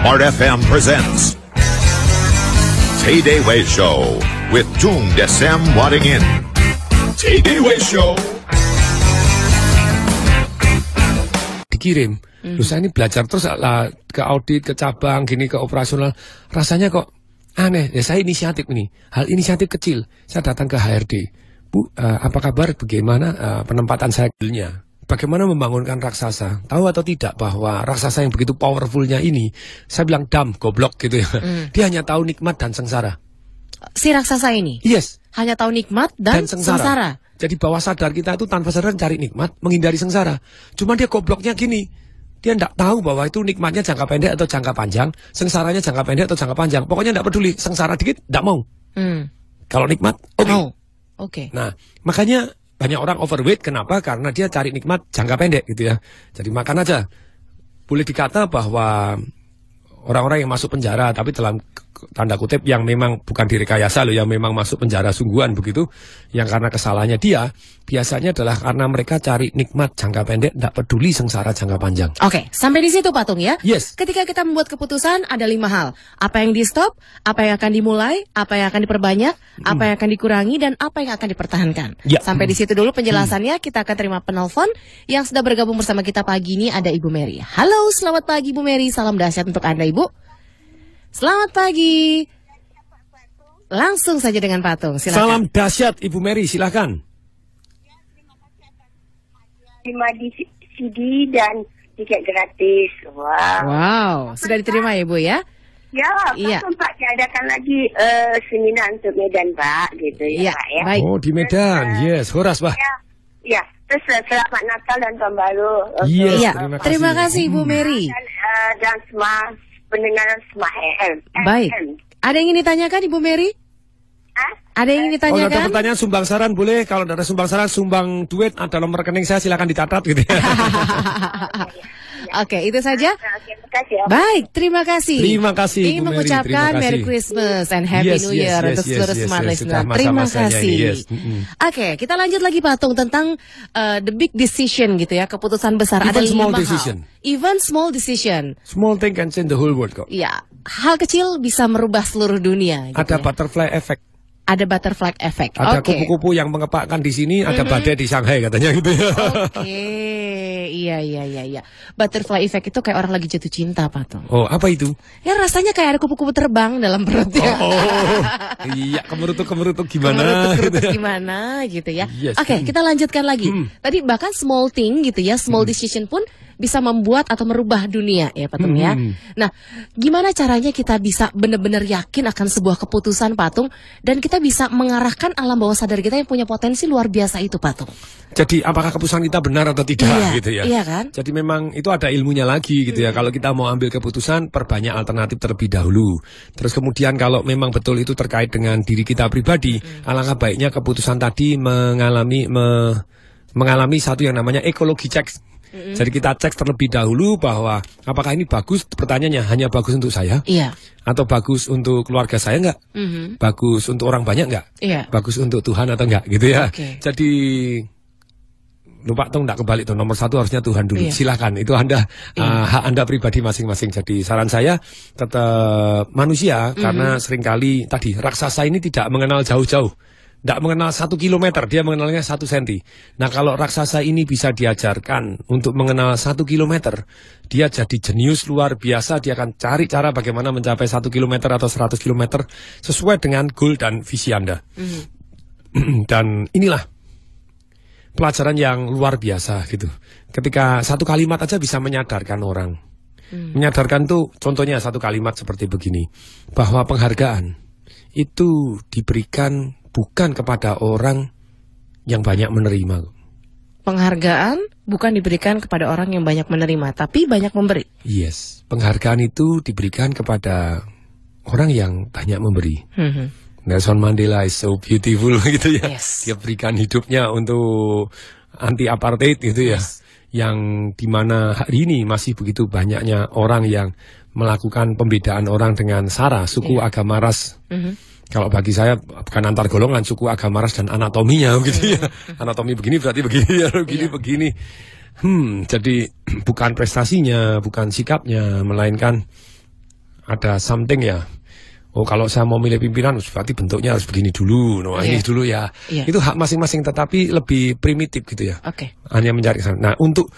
Smart FM presents Tay Day Way Show with Tung Desem Waddingin. Tay Day Way Show. Dikirim, loh saya ini belajar terus lah ke audit, ke cabang, gini ke operasional, rasanya kok aneh. Ya saya inisiatif ini, hal inisiatif kecil. Saya datang ke HRD, Bu, apa kabar? Bagaimana penempatan saya? Bagaimana membangunkan raksasa? Tahu atau tidak bahwa raksasa yang begitu powerfulnya ini, saya bilang dam, goblok gitu ya. Dia hanya tahu nikmat dan sengsara. Si raksasa ini? Yes. Hanya tahu nikmat dan sengsara. Jadi bawah sadar kita itu tanpa sadar cari nikmat, menghindari sengsara. Cuma dia gobloknya gini. Dia tidak tahu bahwa itu nikmatnya jangka pendek atau jangka panjang, sengsaranya jangka pendek atau jangka panjang. Pokoknya tidak peduli, sengsara dikit, tidak mau. Kalau nikmat, oke. Oke. Nah, makanya banyak orang overweight, kenapa? Karena dia cari nikmat jangka pendek gitu ya. Jadi makan aja. Boleh dikata bahwa orang-orang yang masuk penjara, tapi dalam tanda kutip yang memang bukan direkayasa loh, yang memang masuk penjara sungguhan begitu, yang karena kesalahannya dia, biasanya adalah karena mereka cari nikmat jangka pendek, tidak peduli sengsara jangka panjang. Oke, sampai di situ Patung ya. Yes. Ketika kita membuat keputusan ada 5 hal. Apa yang di stop, apa yang akan dimulai, apa yang akan diperbanyak, apa yang akan dikurangi, dan apa yang akan dipertahankan. Ya. Sampai di situ dulu penjelasannya. Kita akan terima penelpon yang sudah bergabung bersama kita pagi ini. Ada Ibu Mary. Halo, selamat pagi Bu Mary. Salam dahsyat untuk Anda Ibu. Selamat pagi. Langsung saja dengan Patung, silakan. Salam dahsyat Ibu Mary, silakan. Ya, terima kasih atas terima di CD dan tiket gratis. Wow, sudah diterima ya Bu ya? Ya, Iya. Pak diadakan lagi seminar untuk Medan Pak, gitu Iya, ya Pak ya. baik. Oh di Medan, yes, horas Pak. Ya, terus selamat Natal dan Tahun Baru. Yes, Iya, terima terima kasih. kasih Ibu Mary. Dan semua pendengar Smart FM. Baik. Ada yang ingin ditanyakan Ibu Mary? Hah? Ada yang ingin Kalau ada ditanyakan? pertanyaan sumbang saran boleh, kalau ada sumbang saran, sumbang duit, ada nomor rekening saya silakan dicatat gitu ya. Oke, itu saja. Terima kasih ya. Baik, terima kasih. Terima kasih, Ingin Bu Mary, mengucapkan terima kasih. Merry Christmas and Happy Yes, New yes, Year yes, untuk yes, seluruh yes, Smart yes, Listener. sudah Terima masa-masanya kasih. ini, yes. Oke, kita lanjut lagi Patung tentang the big decision gitu ya, keputusan besar. Even Ada small 5 decision. hal. Even small decision. Small thing can change the whole world kok. Ya, hal kecil bisa merubah seluruh dunia. Gitu Ada ya. butterfly effect. Ada butterfly effect. Ada Oke. kupu-kupu yang mengepakkan di sini, ada badai di Shanghai katanya gitu ya. Oke, iya. Butterfly effect itu kayak orang lagi jatuh cinta, Patung. Oh, apa itu? Ya rasanya kayak ada kupu-kupu terbang dalam perutnya. Oh, iya, kemerutuk gimana? Kemerutuk gimana gitu ya. Yes. Oke, kita lanjutkan lagi. Tadi bahkan small thing gitu ya, small decision pun bisa membuat atau merubah dunia ya Patung ya. Nah, gimana caranya kita bisa benar-benar yakin akan sebuah keputusan Patung dan kita bisa mengarahkan alam bawah sadar kita yang punya potensi luar biasa itu Patung. Jadi apakah keputusan kita benar atau tidak Iya, gitu ya? iya kan? Jadi memang itu ada ilmunya lagi gitu ya. Kalau kita mau ambil keputusan, perbanyak alternatif terlebih dahulu. Terus kemudian kalau memang betul itu terkait dengan diri kita pribadi, alangkah baiknya keputusan tadi mengalami satu yang namanya ekologi cek. Jadi kita cek terlebih dahulu bahwa apakah ini bagus, pertanyaannya hanya bagus untuk saya? Iya. Atau bagus untuk keluarga saya enggak? Bagus untuk orang banyak enggak? Iya. Bagus untuk Tuhan atau enggak gitu ya? Oke. Jadi lupa tuh enggak kebalik tuh, nomor 1 harusnya Tuhan dulu. Iya. Silakan, itu Anda hak Anda pribadi masing-masing. Jadi saran saya tetap manusia karena seringkali tadi raksasa ini tidak mengenal jauh-jauh. Tidak mengenal 1 kilometer, dia mengenalnya 1 senti. Nah kalau raksasa ini bisa diajarkan untuk mengenal 1 kilometer, dia jadi jenius luar biasa. Dia akan cari cara bagaimana mencapai 1 kilometer atau 100 kilometer sesuai dengan goal dan visi Anda. Dan inilah pelajaran yang luar biasa gitu. Ketika 1 kalimat aja bisa menyadarkan orang. Menyadarkan tuh contohnya 1 kalimat seperti begini, bahwa penghargaan itu diberikan bukan kepada orang yang banyak menerima. Penghargaan bukan diberikan kepada orang yang banyak menerima, tapi banyak memberi. Yes, penghargaan itu diberikan kepada orang yang banyak memberi. Nelson Mandela is so beautiful gitu ya. Yes. Dia berikan hidupnya untuk anti apartheid gitu ya. Yang dimana hari ini masih begitu banyaknya orang yang melakukan pembedaan orang dengan sara, suku, agama, ras. Kalau bagi saya bukan antar golongan, suku, agama, ras dan anatominya gitu ya. Anatomi begini berarti begini ya, begini. Jadi bukan prestasinya, bukan sikapnya, melainkan ada something ya. Oh kalau saya mau milih pimpinan berarti bentuknya harus begini dulu, ini dulu ya. Itu hak masing-masing tetapi lebih primitif gitu ya. Hanya mencari kesana. Nah untuk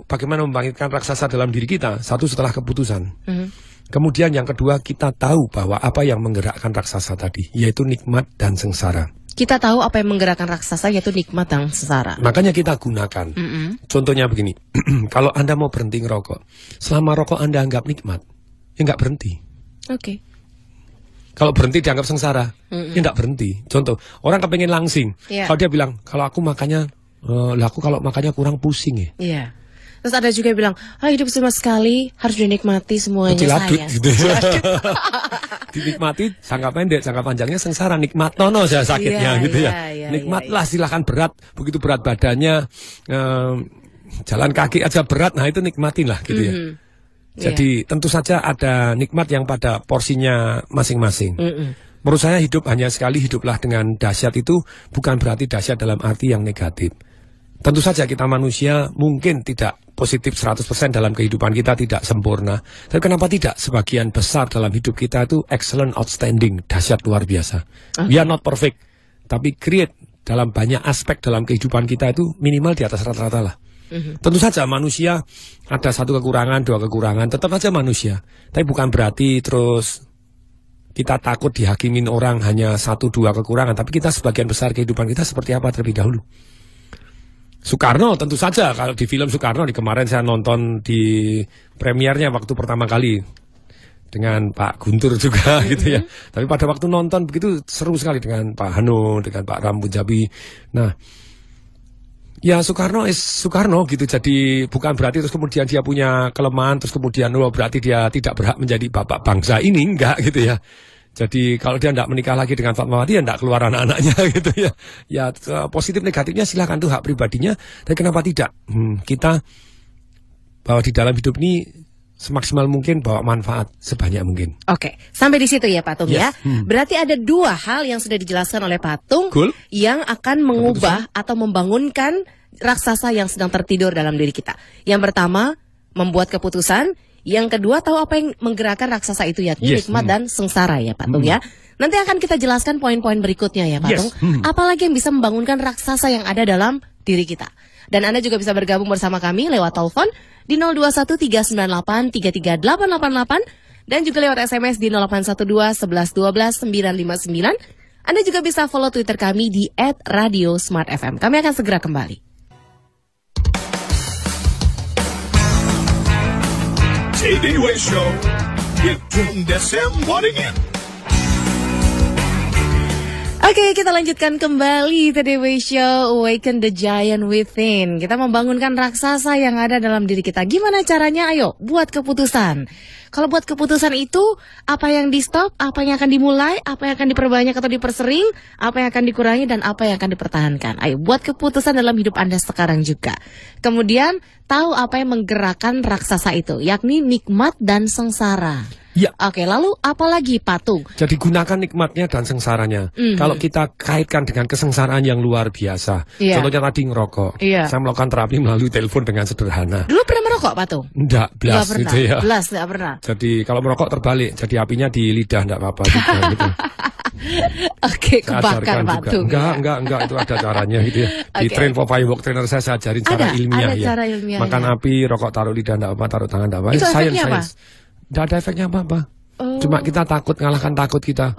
bagaimana membangkitkan raksasa dalam diri kita, satu setelah keputusan. Kemudian yang kedua kita tahu bahwa apa yang menggerakkan raksasa tadi, yaitu nikmat dan sengsara. Kita tahu apa yang menggerakkan raksasa yaitu nikmat dan sengsara. Makanya kita gunakan. Contohnya begini, kalau Anda mau berhenti ngerokok, selama rokok Anda anggap nikmat, ya nggak berhenti. Kalau berhenti dianggap sengsara, ya nggak berhenti. Contoh, orang kepengen langsing. Kalau dia bilang, kalau aku makannya, kalau makannya kurang pusing ya. Terus ada juga yang bilang, hidup cuma sekali, harus dinikmati semuanya sayang. Gitu. Dinikmati, jangka pendek, jangka panjangnya sengsara. Nikmat nono saya sakitnya gitu ya. Nikmatlah silahkan berat, begitu berat badannya, jalan kaki aja berat, nah itu nikmatin lah gitu ya. Jadi tentu saja ada nikmat yang pada porsinya masing-masing. Menurut saya hidup hanya sekali, hiduplah dengan dahsyat itu bukan berarti dahsyat dalam arti yang negatif. Tentu saja kita manusia mungkin tidak positif 100% dalam kehidupan kita, tidak sempurna. Tapi kenapa tidak? Sebagian besar dalam hidup kita itu excellent, outstanding, dahsyat luar biasa. We are not perfect, tapi great dalam banyak aspek dalam kehidupan kita itu minimal di atas rata-rata lah. Tentu saja manusia ada satu kekurangan, dua kekurangan, tetap saja manusia. Tapi bukan berarti terus kita takut dihakimin orang hanya satu dua kekurangan. Tapi kita sebagian besar kehidupan kita seperti apa terlebih dahulu. Soekarno tentu saja, kalau di film Soekarno, di kemarin saya nonton di premiernya waktu pertama kali dengan Pak Guntur juga gitu ya. Tapi pada waktu nonton begitu seru sekali dengan Pak Hano, dengan Pak Ram Punjabi. Nah, ya Soekarno gitu, jadi bukan berarti terus kemudian dia punya kelemahan, terus kemudian berarti dia tidak berhak menjadi bapak bangsa ini, enggak gitu ya. Jadi kalau dia tidak menikah lagi dengan Fatmawati, ya tidak keluar anak-anaknya gitu ya. Ya positif negatifnya silakan, itu hak pribadinya. Tapi kenapa tidak? Kita bahwa di dalam hidup ini semaksimal mungkin bawa manfaat sebanyak mungkin. Sampai di situ ya Pak Tung ya. Berarti ada dua hal yang sudah dijelaskan oleh Pak Tung yang akan mengubah atau membangunkan raksasa yang sedang tertidur dalam diri kita. Yang pertama, membuat keputusan. Yang kedua, tahu apa yang menggerakkan raksasa itu, yakni nikmat dan sengsara ya Pak Tung ya. Nanti akan kita jelaskan poin-poin berikutnya ya Pak Tung. Apalagi yang bisa membangunkan raksasa yang ada dalam diri kita. Dan Anda juga bisa bergabung bersama kami lewat telepon di 0213983388 dan juga lewat SMS di 0812 11 12 959. Anda juga bisa follow Twitter kami di @radiosmartfm. Kami akan segera kembali. Today Way Show with Tung Desem Waddington. Oke, kita lanjutkan kembali Today Way Show, Awaken the Giant Within. Kita membangunkan raksasa yang ada dalam diri kita. Gimana caranya? Ayo, buat keputusan. Kalau buat keputusan itu, apa yang di stop, apa yang akan dimulai, apa yang akan diperbanyak atau dipersering, apa yang akan dikurangi, dan apa yang akan dipertahankan. Ayo, buat keputusan dalam hidup Anda sekarang juga. Kemudian, tahu apa yang menggerakkan raksasa itu, yakni nikmat dan sengsara. Ya. Oke, lalu apa lagi Pak Tung? Jadi gunakan nikmatnya dan sengsaranya. Kalau kita kaitkan dengan kesengsaraan yang luar biasa. Contohnya tadi ngerokok. Saya melakukan terapi melalui telepon dengan sederhana. Dulu pernah merokok Pak Tung? Enggak, belas gitu ya. Belas, enggak pernah. Jadi kalau merokok terbalik, jadi apinya di lidah enggak apa-apa juga gitu. Oke, kebakar Pak Tung. Enggak, itu ada caranya gitu ya. Di Train for Firework Trainer saya ajarin cara ilmiah ya. Cara ilmiah, makan api, rokok taruh lidah enggak apa, taruh tangan enggak apa. Itu efeknya apa? Tidak ada efeknya apa-apa. Cuma kita takut, ngalahkan takut kita.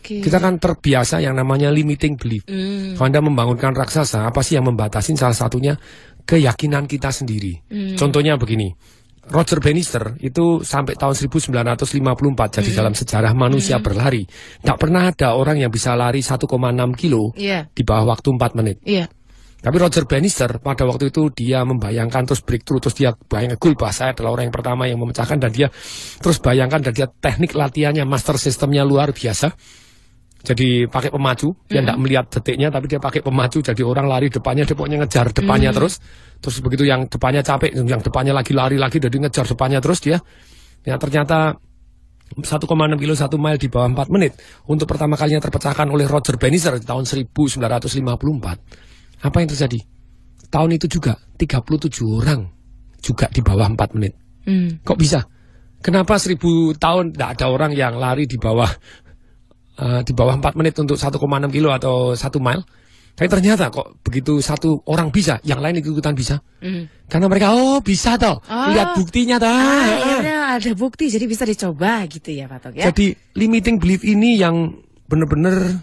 Kita kan terbiasa yang namanya limiting belief. Kalau Anda membangunkan raksasa, apa sih yang membatasi? Salah satunya keyakinan kita sendiri. Contohnya begini, Roger Bannister itu sampai tahun 1954, jadi dalam sejarah manusia berlari, tak pernah ada orang yang bisa lari 1,6 kilo di bawah waktu 4 menit. Tapi Roger Bannister pada waktu itu dia membayangkan terus breakthrough, terus dia bayangkan goal, saya adalah orang yang pertama yang memecahkan, dan dia terus bayangkan, dan dia teknik latihannya, master sistemnya luar biasa. Jadi pakai pemacu, dia tidak melihat detiknya, tapi dia pakai pemacu, jadi orang lari depannya, dia pokoknya ngejar depannya terus begitu yang depannya capek, yang depannya lagi lari lagi, jadi ngejar depannya terus dia. Ya ternyata 1,6 kilo 1 mile di bawah 4 menit untuk pertama kalinya terpecahkan oleh Roger Bannister di tahun 1954. Apa yang terjadi? Tahun itu juga 37 orang juga di bawah 4 menit. Kok bisa? Kenapa 1000 tahun tidak ada orang yang lari di bawah 4 menit untuk 1,6 kilo atau 1 mile? Tapi ternyata kok begitu satu orang bisa, yang lain ikutan bisa. Karena mereka bisa toh, lihat buktinya toh. Ada bukti, jadi bisa dicoba gitu ya Pak Tung ya. Jadi limiting belief ini yang benar-benar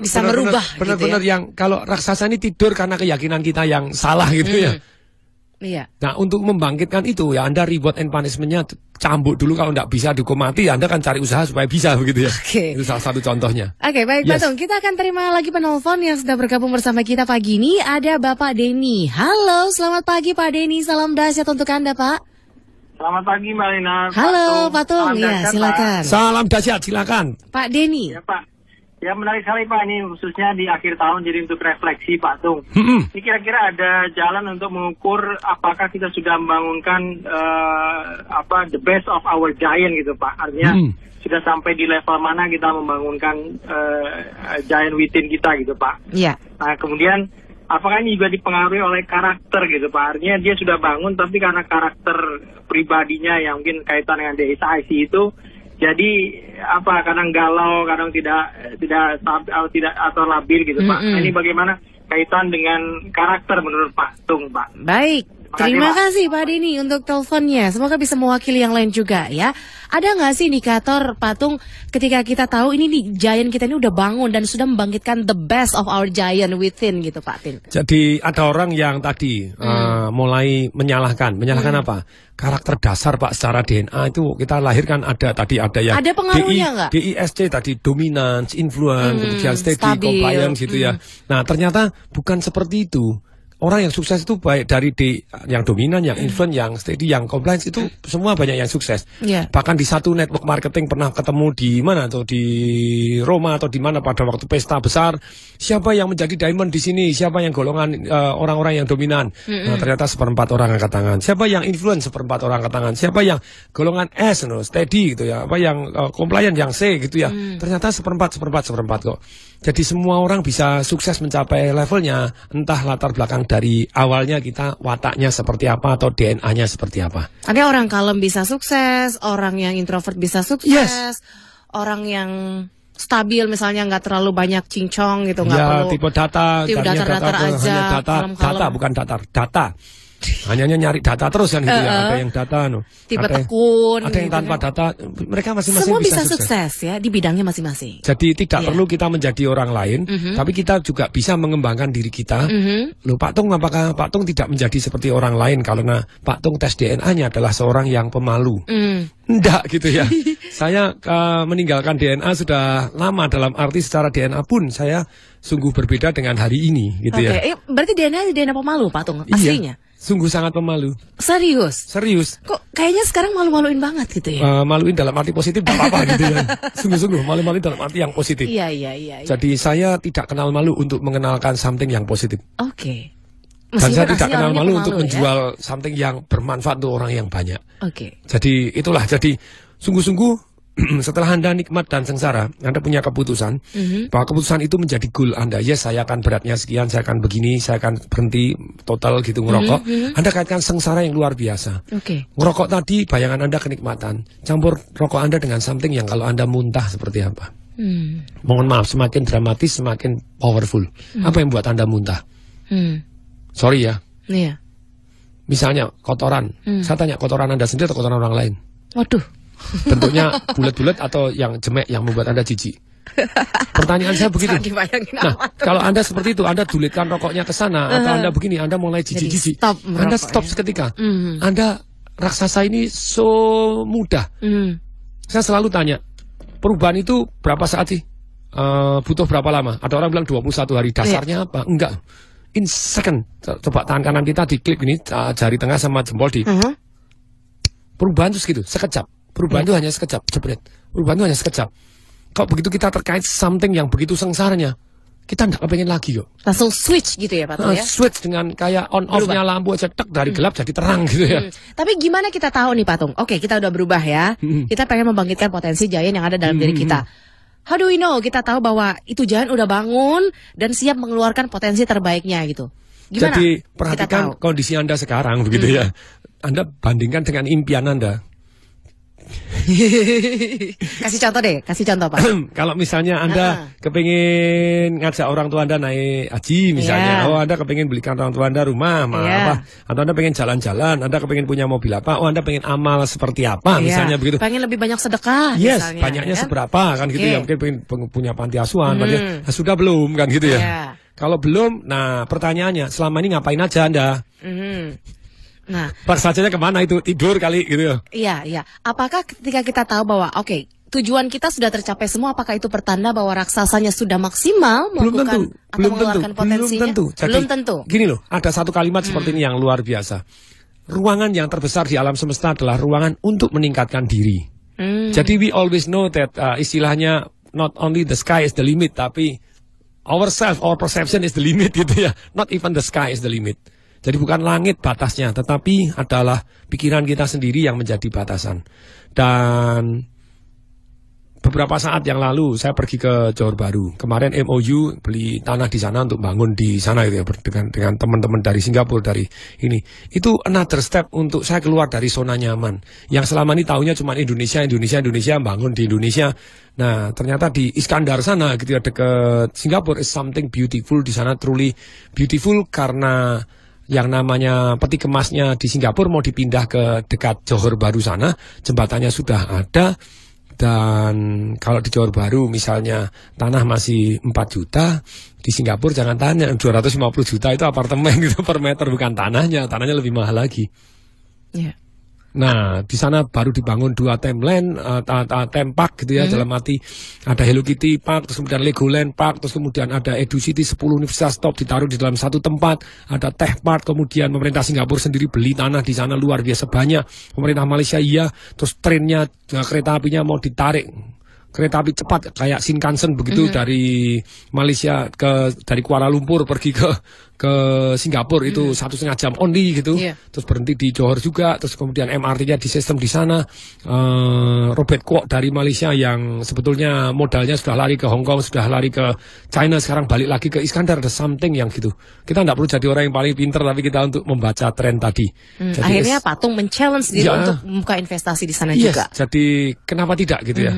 bisa merubah benar-benar gitu ya? yang kalau raksasa ini tidur karena keyakinan kita yang salah gitu ya. Iya. Nah, untuk membangkitkan itu ya Anda reward and punishment-nya cambuk dulu, kalau nggak bisa dihukum mati, Anda kan cari usaha supaya bisa begitu ya. Oke. Itu salah satu contohnya. Oke, baik Pak Tung, kita akan terima lagi penelpon yang sudah bergabung bersama kita pagi ini. Ada Bapak Denny. Halo, selamat pagi Pak Denny. Salam dahsyat untuk Anda, Pak. Selamat pagi Mbak Lina. Halo Pak Tung, ya silakan. Salam dahsyat, silakan. Pak Denny. Ya Pak. Ya menarik sekali Pak, ini khususnya di akhir tahun jadi untuk refleksi Pak Tung. Ini kira-kira ada jalan untuk mengukur apakah kita sudah membangunkan the best of our giant gitu Pak. Artinya sudah sampai di level mana kita membangunkan giant within kita gitu Pak. Iya. Nah kemudian apakah ini juga dipengaruhi oleh karakter gitu Pak. Artinya dia sudah bangun tapi karena karakter pribadinya yang mungkin kaitan dengan DSIC itu, jadi kadang galau, kadang tidak atau labil gitu Pak. Nah, ini bagaimana kaitan dengan karakter menurut Pak Tung Pak? Baik, terima kasih Pak Denny untuk teleponnya. Semoga bisa mewakili yang lain juga ya. Ada nggak sih indikator Pak Tung ketika kita tahu ini nih giant kita ini udah bangun dan sudah membangkitkan the best of our giant within gitu Pak Tin? Jadi ada orang yang tadi mulai menyalahkan apa? Karakter dasar Pak secara DNA itu kita lahirkan ada yang ada pengaruhnya nggak? DISC tadi dominance, influence, kemudian steady, stabil, compliance gitu ya. Nah ternyata bukan seperti itu. Orang yang sukses itu baik dari D yang dominan, yang influence, yang steady, yang compliance itu semua banyak yang sukses. Yeah. Bahkan di satu network marketing pernah ketemu di mana atau di Roma atau di mana pada waktu pesta besar, siapa yang menjadi diamond di sini, siapa yang golongan orang-orang yang dominan. Nah, ternyata 1/4 orang angkat tangan. Siapa yang influence 1/4 orang angkat tangan. Siapa yang golongan S steady gitu ya, apa yang compliant yang C gitu ya. Ternyata 1/4 kok. Jadi semua orang bisa sukses mencapai levelnya, entah latar belakang dari awalnya kita wataknya seperti apa atau DNA-nya seperti apa. Ada orang kalem bisa sukses, orang yang introvert bisa sukses, orang yang stabil misalnya nggak terlalu banyak cincong gitu, nggak perlu. Tipe data, datar-datar aja, data bukan data. Hanya nyari data terus kan gitu ya. Ada yang data tipe tekun, ada yang gitu tanpa data. Mereka masing-masing semua bisa sukses ya di bidangnya masing-masing. Jadi tidak perlu kita menjadi orang lain, tapi kita juga bisa mengembangkan diri kita. Loh Pak Tung, apakah Pak Tung tidak menjadi seperti orang lain karena Pak Tung tes DNA-nya adalah seorang yang pemalu? Enggak gitu ya. Saya meninggalkan DNA sudah lama, dalam arti secara DNA pun saya sungguh berbeda dengan hari ini gitu ya. Berarti DNA pemalu Pak Tung aslinya? Sungguh sangat pemalu. Serius? Kok kayaknya sekarang malu-maluin banget gitu ya? Maluin dalam arti positif tidak apa-apa gitu ya. Sungguh-sungguh malu-maluin dalam arti yang positif. Iya. Jadi saya tidak kenal malu untuk mengenalkan something yang positif. Oke. Dan saya tidak kenal malu untuk menjual something yang bermanfaat untuk orang yang banyak. Oke. Jadi itulah, jadi sungguh-sungguh setelah Anda nikmat dan sengsara, Anda punya keputusan bahwa keputusan itu menjadi goal Anda. Yes, saya akan beratnya sekian, saya akan begini, saya akan berhenti total gitu ngerokok. Anda kaitkan sengsara yang luar biasa. Ngerokok tadi bayangan Anda kenikmatan, campur rokok Anda dengan something yang kalau Anda muntah seperti apa. Mohon maaf, semakin dramatis semakin powerful. Apa yang buat Anda muntah? Sorry ya. Iya. Misalnya kotoran. Saya tanya, kotoran Anda sendiri atau kotoran orang lain? Waduh. Bentuknya bulat-bulat atau yang jemek yang membuat Anda jijik? Pertanyaan saya begitu. Nah, kalau Anda seperti itu, Anda dulitkan rokoknya ke sana, atau Anda begini, Anda mulai jijik-jijik. Anda stop seketika. Anda raksasa ini so mudah. Saya selalu tanya, perubahan itu berapa saat sih? Butuh berapa lama? Ada orang bilang 21 hari. Dasarnya apa? Enggak. In second. Coba tangan kanan kita diklik ini, jari tengah sama jempol di. Perubahan itu segitu, sekejap. Perubahan itu hanya sekejap, jebret. Perubahan itu hanya sekejap. Kok begitu kita terkait something yang begitu sengsaranya, kita nggak kepengen lagi kok. Langsung switch gitu ya Pak Tung ya? Switch dengan kayak on-off-nya lampu aja, tek dari gelap jadi terang gitu ya. Tapi gimana kita tahu nih Pak Tung? Oke, kita udah berubah ya. Kita pengen membangkitkan potensi giant yang ada dalam diri kita. How do we know? Kita tahu bahwa itu giant udah bangun dan siap mengeluarkan potensi terbaiknya gitu. Gimana? Jadi Kita perhatikan tahu. kondisi Anda sekarang begitu ya. Anda bandingkan dengan impian Anda. Kasih contoh deh, kasih contoh Pak. Kalau misalnya Anda kepingin ngajak orang tua Anda naik haji misalnya, Iya. Anda kepingin belikan orang tua Anda rumah, Iya. atau Anda pengen jalan-jalan, Anda kepingin punya mobil apa, Anda pengen amal seperti apa, Iya. misalnya begitu. Pengen lebih banyak sedekah Yes, misalnya, banyaknya kan? seberapa kan gitu Oke. ya, mungkin pengen punya panti asuhan, nah, sudah belum kan gitu ya. Iya. Kalau belum, nah pertanyaannya, selama ini ngapain aja Anda? Mhm. Nah, Raksasanya kemana itu? Tidur kali gitu ya. iya. Apakah ketika kita tahu bahwa oke, tujuan kita sudah tercapai semua, apakah itu pertanda bahwa raksasanya sudah maksimal Belum melakukan tentu, atau belum tentu, mengeluarkan potensinya? Jadi, Belum tentu. Gini loh, ada satu kalimat seperti ini yang luar biasa. Ruangan yang terbesar di alam semesta adalah ruangan untuk meningkatkan diri. Jadi we always know that istilahnya not only the sky is the limit, tapi ourself, our perception is the limit gitu ya. Not even the sky is the limit. Jadi bukan langit batasnya, tetapi adalah pikiran kita sendiri yang menjadi batasan. Dan beberapa saat yang lalu saya pergi ke Johor Bahru. Kemarin MOU beli tanah di sana untuk bangun di sana gitu ya, dengan teman-teman dari Singapura, dari ini. Itu another step untuk saya keluar dari zona nyaman. Yang selama ini taunya cuma Indonesia, bangun di Indonesia. Nah, ternyata di Iskandar sana gitu ya, dekat Singapura is something beautiful di sana, truly beautiful, karena yang namanya peti kemasnya di Singapura mau dipindah ke dekat Johor Bahru sana, jembatannya sudah ada. Dan kalau di Johor Bahru misalnya tanah masih 4 juta, di Singapura jangan tanya, 250 juta itu apartemen gitu per meter, bukan tanahnya lebih mahal lagi. Iya. Nah, di sana baru dibangun 2 Temland, Tempark gitu ya, dalam arti ada Hello Kitty Park, terus kemudian Legoland Park, terus kemudian ada EduCity 10 universitas top ditaruh di dalam satu tempat, ada Tech Park, kemudian pemerintah Singapura sendiri beli tanah di sana luar biasa banyak, pemerintah Malaysia iya, terus trennya, kereta apinya mau ditarik, kereta api cepat kayak Shinkansen begitu dari Malaysia dari Kuala Lumpur pergi ke Singapura itu 1,5 jam only gitu. Iya. Terus berhenti di Johor juga, terus kemudian MRT-nya di sistem di sana. Robert Kwok dari Malaysia yang sebetulnya modalnya sudah lari ke Hong Kong, sudah lari ke China, sekarang balik lagi ke Iskandar, ada something yang gitu. Kita tidak perlu jadi orang yang paling pinter, tapi kita untuk membaca tren tadi. Jadi Akhirnya Patung men-challenge diri Ya. untuk membuka investasi di sana yes, juga. jadi kenapa tidak gitu ya?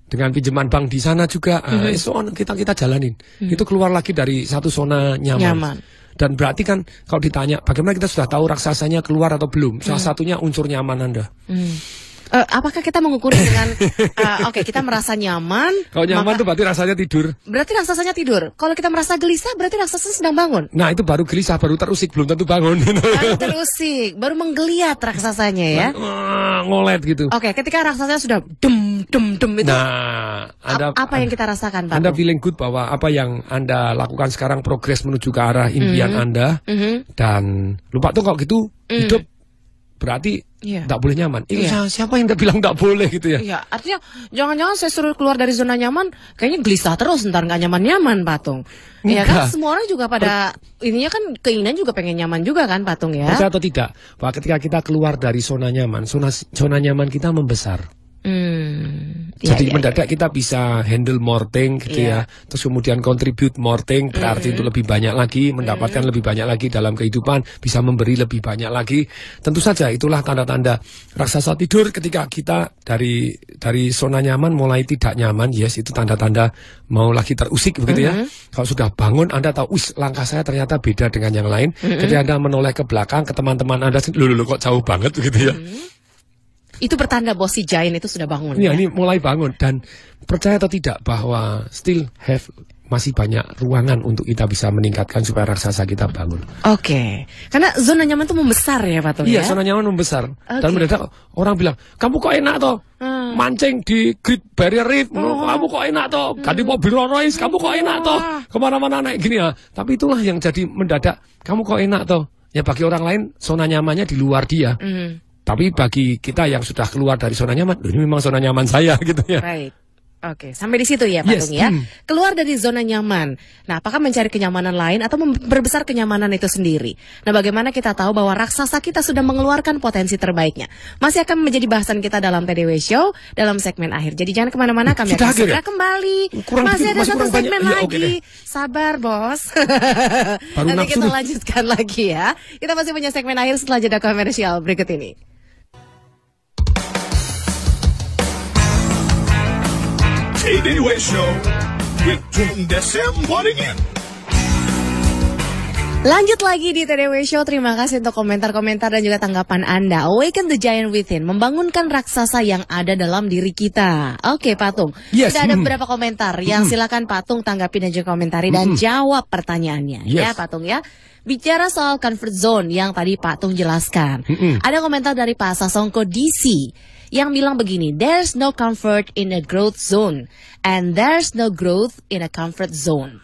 Dengan pinjaman bank di sana juga, kita jalanin. Itu keluar lagi dari satu zona nyaman. Dan berarti kan kalau ditanya bagaimana kita sudah tahu raksasanya keluar atau belum, salah satunya unsur nyaman Anda. Apakah kita mengukur dengan oke, kita merasa nyaman? Kalau nyaman itu berarti rasanya tidur. Berarti raksasanya tidur. Kalau kita merasa gelisah, berarti raksasa sedang bangun. Nah itu baru gelisah, baru terusik, belum tentu bangun. Baru terusik, baru menggeliat raksasanya ya. Ngolet gitu. Oke, ketika raksasanya sudah dem itu, Nah, apa yang kita rasakan, Pak? Anda feeling good bahwa apa yang Anda lakukan sekarang progres menuju ke arah impian Anda. Dan lupa tuh kalau gitu hidup berarti tidak boleh nyaman. Siapa yang bilang tidak boleh gitu ya? Iya, artinya jangan-jangan saya suruh keluar dari zona nyaman, kayaknya gelisah terus, ntar nggak nyaman-nyaman, Patung. Iya kan, semua orang juga pada ininya kan keinginan juga pengen nyaman juga kan, Patung ya. Percaya atau tidak, bahwa ketika kita keluar dari zona nyaman, zona nyaman kita membesar. Jadi mendadak kita bisa handle more thing gitu ya. Terus kemudian contribute more thing, berarti itu lebih banyak lagi, mendapatkan lebih banyak lagi dalam kehidupan, bisa memberi lebih banyak lagi. Tentu saja itulah tanda-tanda raksasa tidur ketika kita dari zona nyaman mulai tidak nyaman. Yes, itu tanda-tanda mau lagi terusik begitu ya. Kalau sudah bangun Anda tahu, langkah saya ternyata beda dengan yang lain. Ketika Anda menoleh ke belakang ke teman-teman Anda, loh kok jauh banget begitu ya. Itu pertanda bahwa si giant itu sudah bangun. Ya, ini mulai bangun. Dan percaya atau tidak bahwa still have masih banyak ruangan untuk kita bisa meningkatkan supaya raksasa kita bangun. Oke. Karena zona nyaman itu membesar ya, Patung Iya, ya. zona nyaman membesar. Dan mendadak orang bilang, kamu kok enak toh mancing di Great Barrier Reef, kamu kok enak toh ganti mobil Rolls Royce, kamu kok enak toh kemana-mana naik gini ya. Tapi itulah yang jadi mendadak, kamu kok enak toh. Ya bagi orang lain zona nyamannya di luar dia. Tapi bagi kita yang sudah keluar dari zona nyaman, ini memang zona nyaman saya gitu ya. Right. Oke, sampai di situ ya Patung ya. Keluar dari zona nyaman. Nah, apakah mencari kenyamanan lain atau memperbesar kenyamanan itu sendiri? Nah, bagaimana kita tahu bahwa raksasa kita sudah mengeluarkan potensi terbaiknya? Masih akan menjadi bahasan kita dalam TDW Show dalam segmen akhir. Jadi jangan kemana-mana, kami akan segera kembali. Masih ada satu segmen lagi. Sabar, bos. Nanti kita lanjutkan lagi ya. Kita masih punya segmen akhir setelah jeda komersial berikut ini. TDW Show with Tung Desem Waddingin. Lanjut lagi di TDW Show. Terima kasih untuk komentar-komentar dan juga tanggapan Anda. Awaken the Giant Within, membangunkan raksasa yang ada dalam diri kita. Oke, Patung. Sudah ada beberapa komentar yang silakan Patung tanggapi dan juga komentari dan jawab pertanyaannya. Ya, Patung ya. Bicara soal comfort zone yang tadi Patung jelaskan. Ada komentar dari Pak Sasongko DC yang bilang begini, there's no comfort in a growth zone and there's no growth in a comfort zone.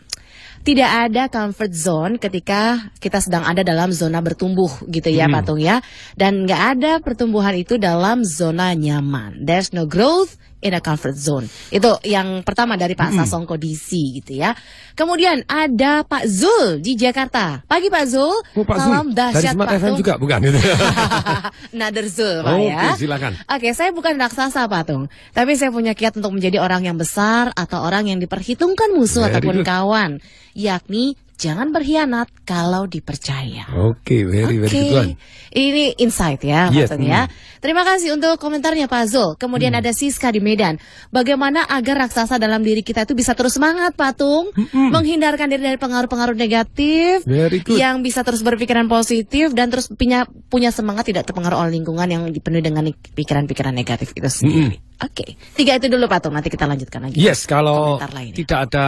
Tidak ada comfort zone ketika kita sedang ada dalam zona bertumbuh gitu ya Patung ya. Dan nggak ada pertumbuhan itu dalam zona nyaman. There's no growth in a comfort zone. Itu yang pertama dari Pak Sasongko DC gitu ya. Kemudian ada Pak Zul di Jakarta. Pagi Pak Zul. Pak Salam Zul. dahsyat dari Smart Patung. FM juga bukan? Nader Zul Pak ya. Oke, silakan. Oke, saya bukan raksasa Patung. Tapi saya punya kiat untuk menjadi orang yang besar atau orang yang diperhitungkan musuh ataupun kawan. Yakni jangan berkhianat kalau dipercaya. Oke, very good one. Ini insight ya, Patung ya. Terima kasih untuk komentarnya Pak Zul. Kemudian ada Siska di Medan. Bagaimana agar raksasa dalam diri kita itu bisa terus semangat, Patung? Menghindarkan diri dari pengaruh-pengaruh negatif. Yang bisa terus berpikiran positif dan terus punya semangat tidak terpengaruh oleh lingkungan yang dipenuhi dengan pikiran-pikiran negatif itu sendiri. Oke, 3 itu dulu Patung, nanti kita lanjutkan lagi. Yes, kalau tidak ada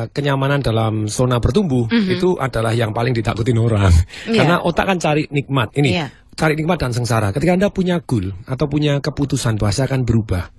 kenyamanan dalam zona bertumbuh, itu adalah yang paling ditakutin orang. Karena otak kan cari nikmat, cari nikmat dan sengsara. Ketika Anda punya goal atau punya keputusan, bahasa akan berubah.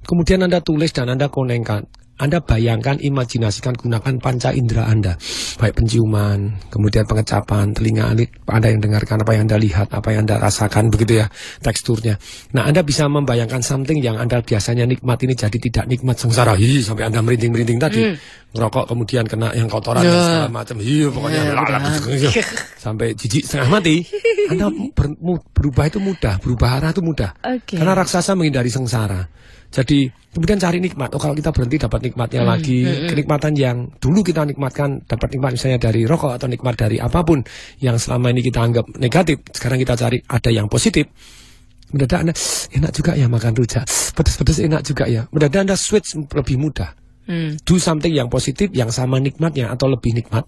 Kemudian Anda tulis dan Anda konengkan. Anda bayangkan, imajinasikan, gunakan panca indera Anda. Baik penciuman, kemudian pengecapan, telinga Anda yang dengarkan, apa yang Anda lihat, apa yang Anda rasakan, begitu ya, teksturnya. Nah, Anda bisa membayangkan something yang Anda biasanya nikmat ini jadi tidak nikmat, sengsara. Sampai Anda merinding-merinding tadi. Ngerokok kemudian kena yang kotoran dan segala macam. Pokoknya sampai jijik setengah mati. Anda berubah itu mudah, berubah arah itu mudah. Karena raksasa menghindari sengsara. Jadi kemudian cari nikmat. Kalau kita berhenti dapat nikmatnya lagi, kenikmatan yang dulu kita nikmatkan, dapat nikmat misalnya dari rokok atau nikmat dari apapun yang selama ini kita anggap negatif, sekarang kita cari ada yang positif. Mendadak Anda enak juga ya makan rujak, pedas-pedas enak juga ya. Mendadak Anda switch lebih mudah. Do something yang positif, yang sama nikmatnya atau lebih nikmat.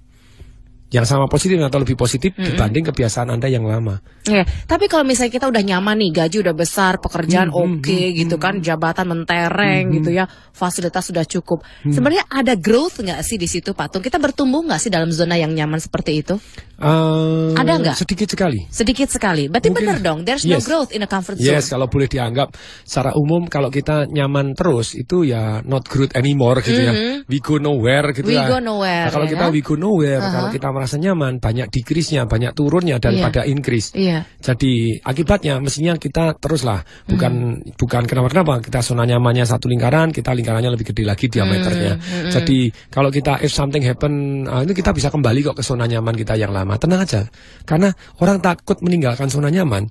Yang sama positif atau lebih positif dibanding kebiasaan Anda yang lama. Ya, tapi kalau misalnya kita udah nyaman nih, gaji udah besar, pekerjaan oke gitu kan, jabatan mentereng gitu ya, fasilitas sudah cukup. Sebenarnya ada growth nggak sih di situ, Patung? Kita bertumbuh nggak sih dalam zona yang nyaman seperti itu? Ada nggak? Sedikit sekali. Sedikit sekali. Berarti benar dong, there's no growth in a comfort zone. Yes, kalau boleh dianggap secara umum kalau kita nyaman terus itu ya not growth anymore gitu ya. We go nowhere gitu ya. We go nowhere. Nah, kalau kita we go nowhere, kalau kita merasa nyaman, banyak decrease-nya, banyak turunnya daripada increase. Jadi akibatnya mestinya kita teruslah, bukan kenapa-kenapa, kita zona nyamannya satu lingkaran, kita lingkarannya lebih gede lagi diameternya. Jadi kalau kita if something happen, itu kita bisa kembali kok ke zona nyaman kita yang lama. Tenang aja, karena orang takut meninggalkan zona nyaman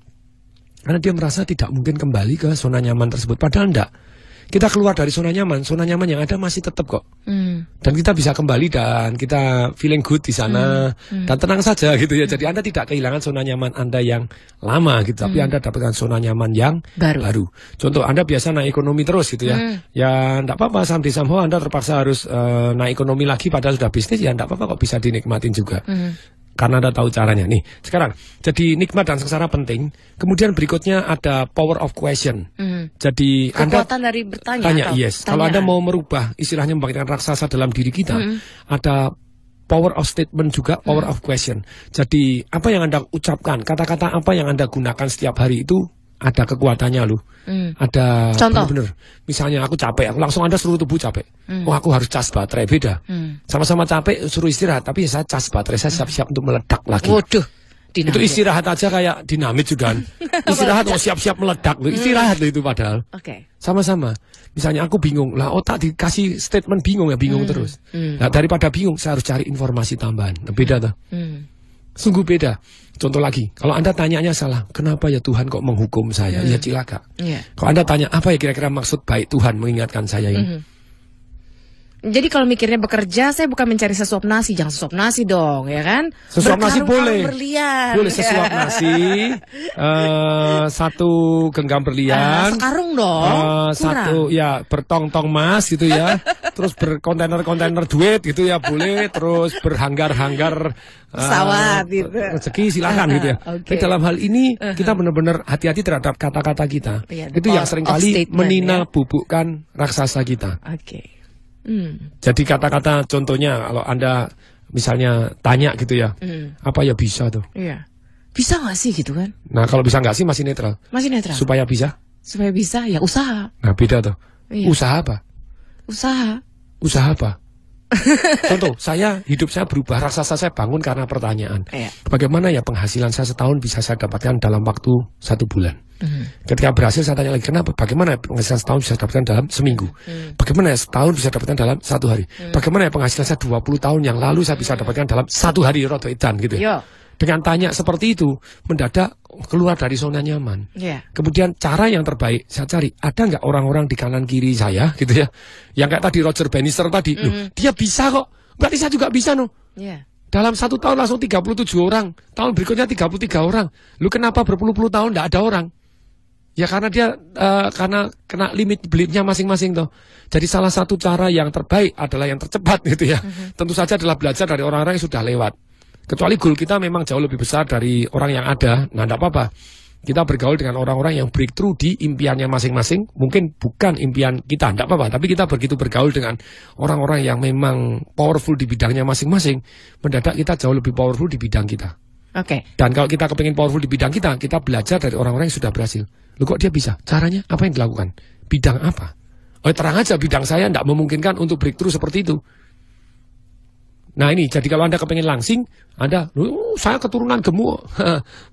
karena dia merasa tidak mungkin kembali ke zona nyaman tersebut. Padahal enggak. Kita keluar dari zona nyaman yang ada masih tetap kok. Dan kita bisa kembali dan kita feeling good di sana dan tenang saja gitu ya. Jadi Anda tidak kehilangan zona nyaman Anda yang lama gitu, tapi Anda dapatkan zona nyaman yang baru. Contoh, Anda biasa naik ekonomi terus gitu ya. Ya enggak apa-apa, somehow Anda terpaksa harus naik ekonomi lagi padahal sudah bisnis, ya enggak apa-apa kok, bisa dinikmatin juga. Karena Anda tahu caranya. Nih, sekarang jadi nikmat dan sengsara penting. Kemudian berikutnya ada power of question. Jadi kekuatan dari bertanya. Kalau Anda mau merubah, istilahnya membangkitkan raksasa dalam diri kita, ada power of statement juga, power of question. Jadi apa yang Anda ucapkan, kata-kata apa yang Anda gunakan setiap hari itu ada kekuatannya loh. Ada contoh. Bener-bener. Misalnya aku capek, aku langsung Anda suruh tubuh capek. Oh, aku harus cas baterai, beda. Sama-sama capek suruh istirahat, tapi saya cas baterai, saya siap-siap untuk meledak lagi. Waduh. Itu istirahat aja kayak dinamit sudah. Istirahat siap-siap meledak loh. Istirahat loh itu padahal. Oke. Sama-sama. Misalnya aku bingung, lah otak dikasih statement bingung ya bingung terus. Nah daripada bingung saya harus cari informasi tambahan. Beda tuh. Sungguh beda. Contoh lagi, kalau Anda tanyanya salah, kenapa ya Tuhan kok menghukum saya? Ya cilaka. Kalau Anda tanya apa ya kira-kira maksud baik Tuhan mengingatkan saya ini? Jadi kalau mikirnya bekerja, saya bukan mencari sesuap nasi, jangan sesuap nasi dong, ya kan? Sesuap nasi boleh, berlian. Boleh sesuap nasi, satu genggam berlian, sekarung dong, satu ya bertong-tong emas gitu ya, terus berkontainer-kontainer duit gitu ya boleh, terus berhanggar-hanggar pesawat gitu. Rezeki silakan gitu ya. Tapi dalam hal ini kita benar-benar hati-hati terhadap kata-kata kita. Itu yang seringkali menina-bubukkan raksasa kita. Jadi kata-kata contohnya kalau Anda misalnya tanya gitu ya, apa ya bisa tuh? Iya. Bisa nggak sih gitu kan? Nah kalau bisa nggak sih masih netral. Masih netral. Supaya bisa? Supaya bisa ya usaha. Nah beda tuh. Usaha apa? Usaha apa? Contoh, hidup saya berubah, raksasa saya bangun karena pertanyaan. Bagaimana ya penghasilan saya setahun bisa saya dapatkan dalam waktu 1 bulan? Ketika berhasil saya tanya lagi, kenapa? Bagaimana ya penghasilan setahun bisa dapatkan dalam seminggu? Bagaimana ya setahun bisa dapatkan dalam 1 hari? Bagaimana ya penghasilan saya 20 tahun yang lalu saya bisa dapatkan dalam 1 hari rodo edan gitu ya? Dengan tanya seperti itu, mendadak keluar dari zona nyaman. Kemudian cara yang terbaik saya cari, ada nggak orang-orang di kanan kiri saya gitu ya, yang kayak tadi Roger Bannister tadi, loh, dia bisa kok, berarti saya juga bisa Dalam 1 tahun langsung 37 orang, tahun berikutnya 33 orang. Lu kenapa berpuluh-puluh tahun nggak ada orang? Ya karena dia karena kena limitnya masing-masing toh. Jadi salah satu cara yang terbaik adalah yang tercepat gitu ya. Tentu saja adalah belajar dari orang-orang yang sudah lewat. Kecuali goal kita memang jauh lebih besar dari orang yang ada, nah tidak apa-apa. Kita bergaul dengan orang-orang yang breakthrough di impiannya masing-masing. Mungkin bukan impian kita, tidak apa-apa. Tapi kita begitu bergaul dengan orang-orang yang memang powerful di bidangnya masing-masing. Mendadak kita jauh lebih powerful di bidang kita. Dan kalau kita kepingin powerful di bidang kita belajar dari orang-orang yang sudah berhasil. Loh kok dia bisa? Caranya apa yang dilakukan? Bidang apa? Oh terang aja bidang saya tidak memungkinkan untuk breakthrough seperti itu. Nah ini, jadi kalau Anda kepengen langsing, Anda, saya keturunan gemuk.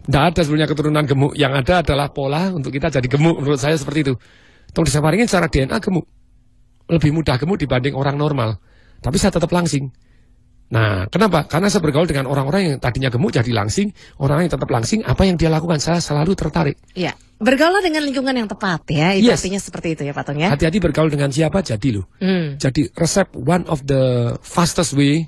Tidak ada sebenarnya keturunan gemuk. Yang ada adalah pola untuk kita jadi gemuk. Menurut saya seperti itu. Tolong disampaikan secara DNA gemuk. Lebih mudah gemuk dibanding orang normal. Tapi saya tetap langsing. Nah, kenapa? Karena saya bergaul dengan orang-orang yang tadinya gemuk jadi langsing. Orang yang tetap langsing, apa yang dia lakukan? Saya selalu tertarik. Iya. Bergaul dengan lingkungan yang tepat ya. Itu artinya seperti itu ya Pak Tong ya. Hati-hati bergaul dengan siapa jadi loh. Jadi resep one of the fastest way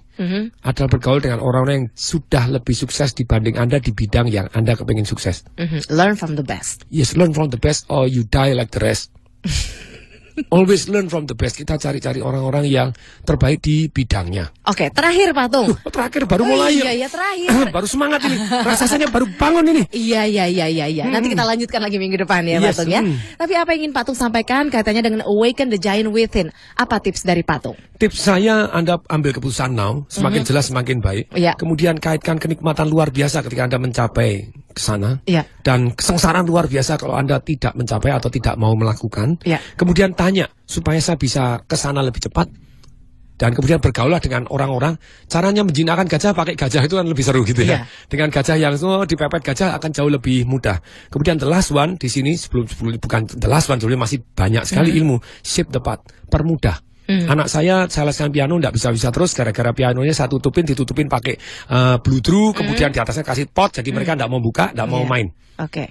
adalah bergaul dengan orang-orang yang sudah lebih sukses dibanding Anda di bidang yang Anda kepingin sukses. Learn from the best. Yes, learn from the best or you die like the rest. Always learn from the best. Kita cari-cari orang-orang yang terbaik di bidangnya. Oke, terakhir Pak Tung. Terakhir baru mulai. Iya, terakhir. Baru semangat ini. Rasanya baru bangun ini. Iya. Nanti kita lanjutkan lagi minggu depan ya Pak Tung ya. Tapi apa yang ingin Pak Tung sampaikan katanya dengan awaken the giant within. Apa tips dari Pak Tung? Tips saya, Anda ambil keputusan now, semakin jelas semakin baik. Kemudian kaitkan kenikmatan luar biasa ketika Anda mencapai ke sana. Dan kesengsaraan luar biasa kalau Anda tidak mencapai atau tidak mau melakukan. Kemudian tanya supaya saya bisa ke sana lebih cepat. Dan kemudian bergaulah dengan orang-orang. Caranya menjinakkan gajah pakai gajah itu kan lebih seru gitu ya. Dengan gajah yang dipepet gajah akan jauh lebih mudah. Kemudian the last one di sini sebelum bukan the last one, sebenarnya masih banyak sekali ilmu. Shape the path, permudah. Anak saya leskan piano tidak bisa terus gara-gara pianonya saya ditutupin pakai bludru, kemudian di atasnya kasih pot, jadi mereka tidak mau buka, tidak mau main.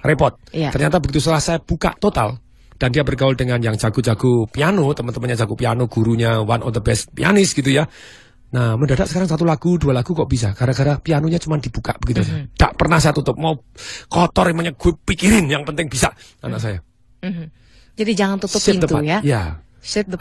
Repot. Ternyata begitu setelah saya buka total dan dia bergaul dengan yang jago-jago piano, teman-temannya jago piano, gurunya one of the best pianis gitu ya. Nah, mendadak sekarang 1 lagu, 2 lagu kok bisa? Gara-gara pianonya cuma dibuka begitu saja. Tak pernah saya tutup, mau kotor emangnya gue pikirin, yang penting bisa anak saya. Jadi jangan tutup pintu ya.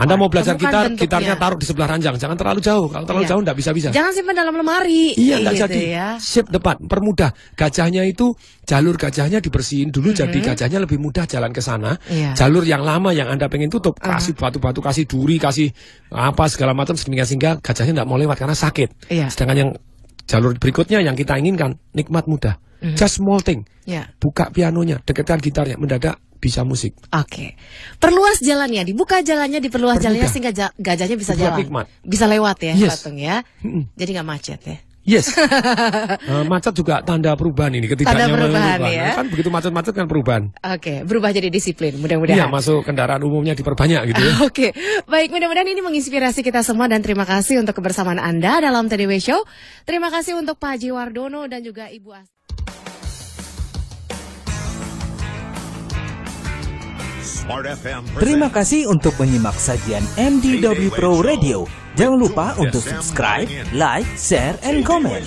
Anda mau belajar gitarnya taruh di sebelah ranjang, jangan terlalu jauh. Kalau terlalu jauh nggak bisa. Jangan simpan dalam lemari. Iya, nggak gitu jadi. Shape depan, permudah. Gajahnya itu jalur gajahnya dibersihin dulu, jadi gajahnya lebih mudah jalan ke sana. Jalur yang lama yang Anda pengen tutup, kasih batu-batu, kasih duri, kasih apa segala macam sehingga gajahnya nggak mau lewat karena sakit. Sedangkan yang jalur berikutnya yang kita inginkan nikmat mudah. Just small thing. Buka pianonya, dekatkan gitarnya, mendadak bisa musik. Perluas jalannya, dibuka jalannya, diperluas jalannya sehingga gajahnya bisa jalan. Bisa lewat ya, Pak Tung ya. Jadi nggak macet ya. Yes. Macet juga tanda perubahan ini, Tanda perubahan ya. Kan begitu macet-macet kan perubahan. Oke, berubah jadi disiplin mudah-mudahan. Iya, masuk kendaraan umumnya diperbanyak gitu ya. Oke, baik, mudah-mudahan ini menginspirasi kita semua dan terima kasih untuk kebersamaan Anda dalam TDW Show. Terima kasih untuk Pak Haji Wardono dan juga Ibu As. Terima kasih untuk menyimak sajian MDW Pro Radio. Jangan lupa untuk subscribe, like, share, and comment.